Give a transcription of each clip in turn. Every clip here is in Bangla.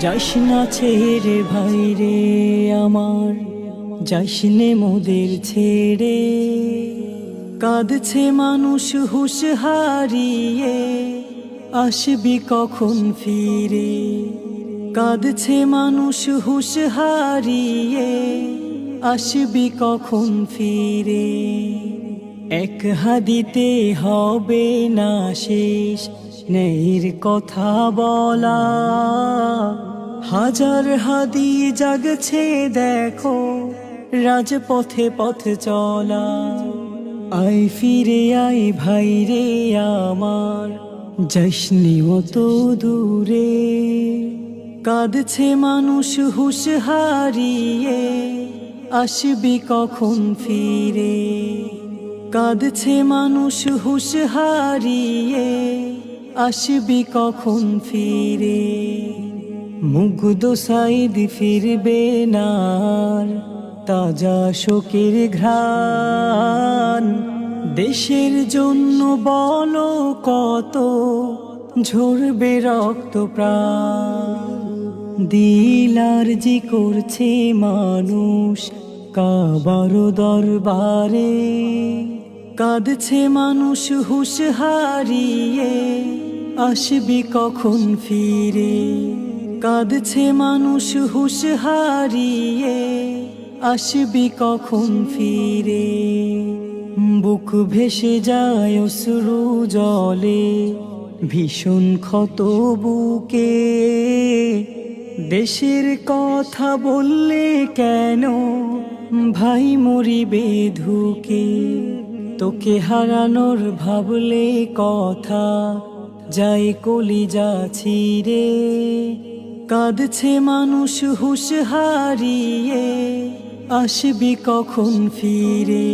যাস না ছেড়ে ভাইরে আমার, যাস নে মোদের ছেড়ে। কাঁদছে মানুষ হুঁশ হারিয়ে, আসবি কখন ফিরে। কাঁদছে মানুষ হুঁশ হারিয়ে, আসবি কখন ফিরে। এক হাদিতে হবে না শেষ নেইর কথা বলা, হাজার হাদি জাগছে দেখো রাজপথে পথ চলা। আয় ফিরে আয় ভাই রে আমার, যাসনি অত দূরে। কাঁদছে মানুষ হুঁশ হারিয়ে, আসবি কখন ফিরে। কাঁদছে মানুষ হুঁশ হারিয়ে, আসবি কখন ফিরে। মুগ্ধ সাইদ ফিরবে না আর, তাজা শোকের ঘ্রাণ। দেশের জন্য বলো কত ঝরবে রক্ত প্রাণ। দিল আরজি করছে মানুষ কাবার দরবারে। কাঁদছে মানুষ হুঁশ হারিয়ে, আসবি কখন ফিরে। কাঁদছে মানুষ হুঁশ হারিয়ে, আসবি কখন ফিরে। বুক ভেসে যায় অশ্রু জলে, ভীষণ ক্ষত বুকে। দেশের কথা বললে কেন ভাই মরিবে ধুকে। তোকে হারানোর ভাবলে কথা যায় কলিজা ছিঁড়ে। কাঁদছে মানুষ হুঁশ হারিয়ে, আসবি কখন ফিরে।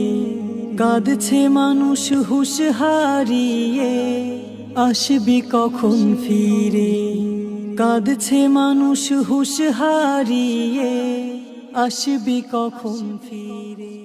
কাঁদছে মানুষ হুঁশ হারিয়ে, আসবি কখন ফিরে। কাঁদছে মানুষ হুঁশ হারিয়ে, আসবি কখন ফিরে।